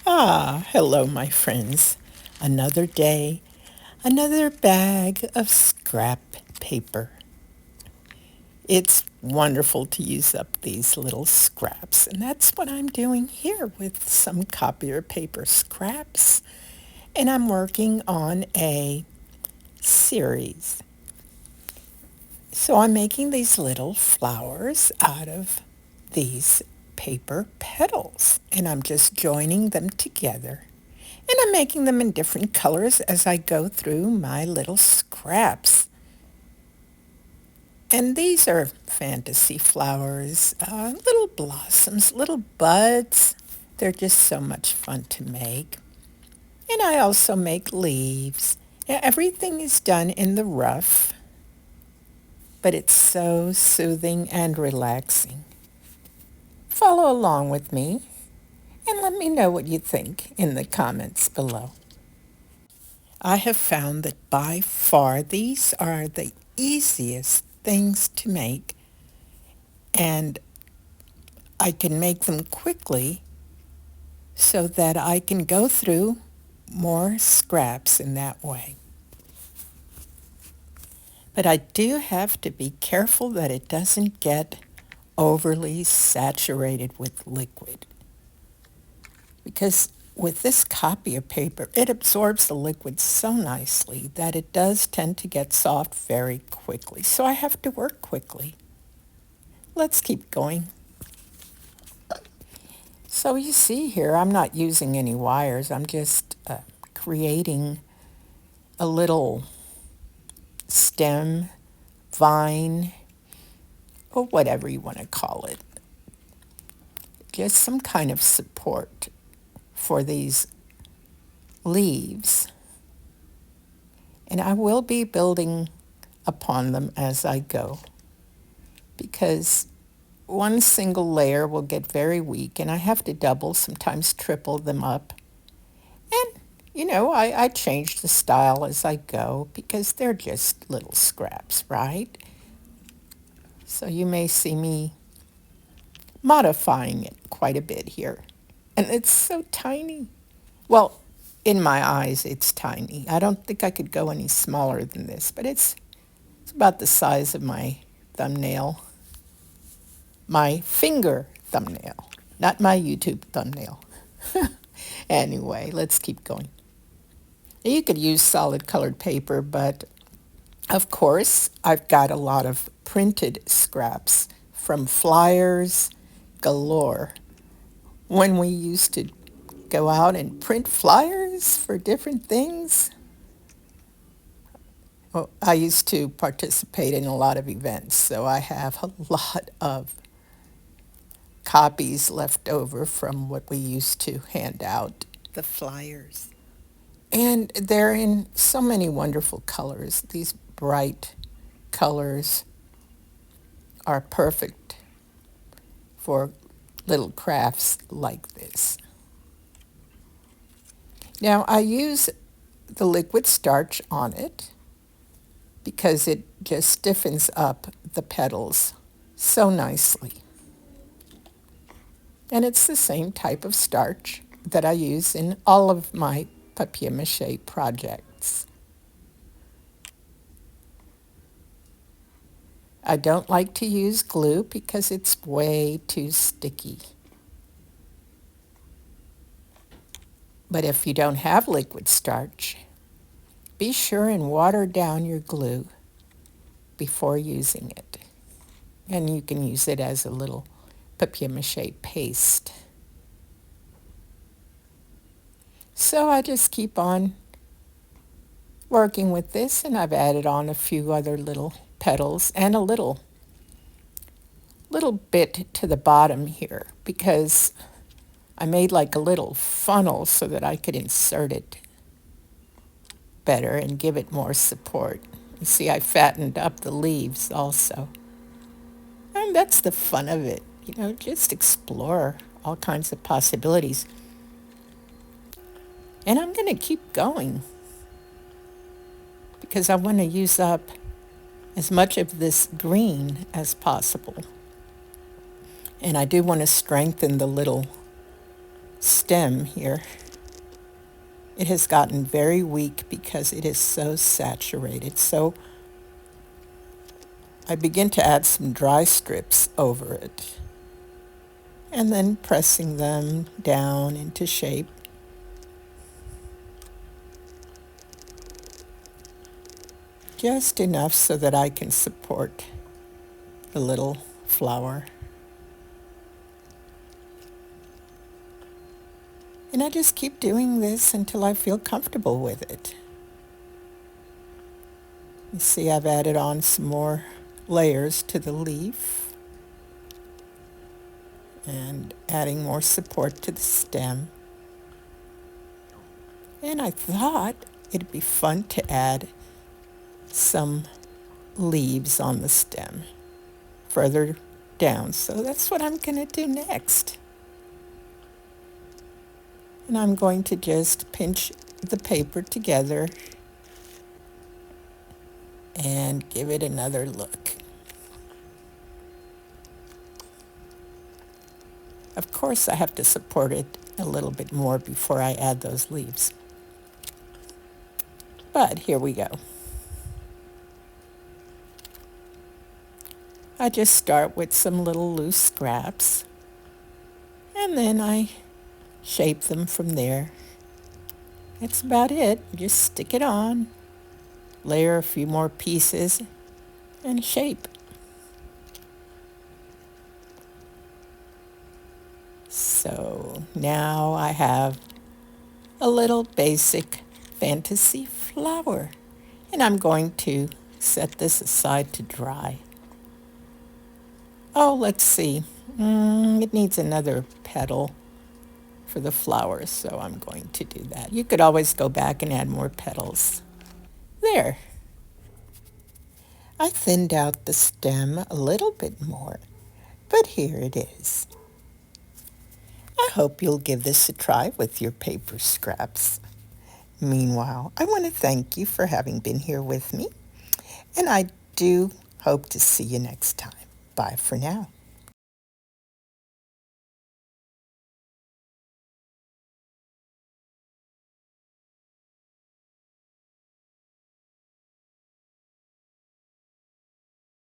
Hello, my friends. Another day, another bag of scrap paper. It's wonderful to use up these little scraps, and that's what I'm doing here with some copier paper scraps. And I'm working on a series. So I'm making these little flowers out of these paper petals, and I'm just joining them together. And I'm making them in different colors as I go through my little scraps. And these are fantasy flowers, little blossoms, little buds. They're just so much fun to make. And I also make leaves. Everything is done in the rough, but it's so soothing and relaxing. Follow along with me and let me know what you think in the comments below. I have found that by far these are the easiest things to make, and I can make them quickly so that I can go through more scraps in that way. But I do have to be careful that it doesn't get overly saturated with liquid, because with this copier paper, it absorbs the liquid so nicely that it does tend to get soft very quickly. So I have to work quickly. Let's keep going. So you see here, I'm not using any wires. I'm just creating a little stem, vine, or whatever you want to call it. Just some kind of support for these leaves. And I will be building upon them as I go, because one single layer will get very weak and I have to double, sometimes triple them up. And, I change the style as I go because they're just little scraps, right? So you may see me modifying it quite a bit here. And it's so tiny. Well, in my eyes, it's tiny. I don't think I could go any smaller than this, but it's about the size of my thumbnail. My finger thumbnail, not my YouTube thumbnail. Anyway, let's keep going. You could use solid colored paper, but of course, I've got a lot of printed scraps from flyers galore. When we used to go out and print flyers for different things, well, I used to participate in a lot of events, so I have a lot of copies left over from what we used to hand out, the flyers. And they're in so many wonderful colors. These bright colors are perfect for little crafts like this. Now I use the liquid starch on it because it just stiffens up the petals so nicely. And it's the same type of starch that I use in all of my Papier Mâché projects. I don't like to use glue because it's way too sticky. But if you don't have liquid starch, be sure and water down your glue before using it. And you can use it as a little papier mâché paste. So I just keep on working with this, and I've added on a few other little petals and a little bit to the bottom here because I made like a little funnel so that I could insert it better and give it more support. You see, I fattened up the leaves also. And that's the fun of it, just explore all kinds of possibilities. And I'm going to keep going because I want to use up as much of this green as possible. And I do want to strengthen the little stem here, it has gotten very weak because it is so saturated. So I begin to add some dry strips over it and then pressing them down into shape. Just enough so that I can support the little flower. And I just keep doing this until I feel comfortable with it. You see, I've added on some more layers to the leaf and adding more support to the stem. And I thought it'd be fun to add some leaves on the stem further down. So that's what I'm going to do next. And I'm going to just pinch the paper together and give it another look. Of course, I have to support it a little bit more before I add those leaves. But here we go. I just start with some little loose scraps, and then I shape them from there. That's about it. Just stick it on, layer a few more pieces, and shape. So now I have a little basic fantasy flower, and I'm going to set this aside to dry. Oh, let's see. It needs another petal for the flowers, so I'm going to do that. You could always go back and add more petals. There. I thinned out the stem a little bit more, but here it is. I hope you'll give this a try with your paper scraps. Meanwhile, I want to thank you for having been here with me, and I do hope to see you next time. Bye for now.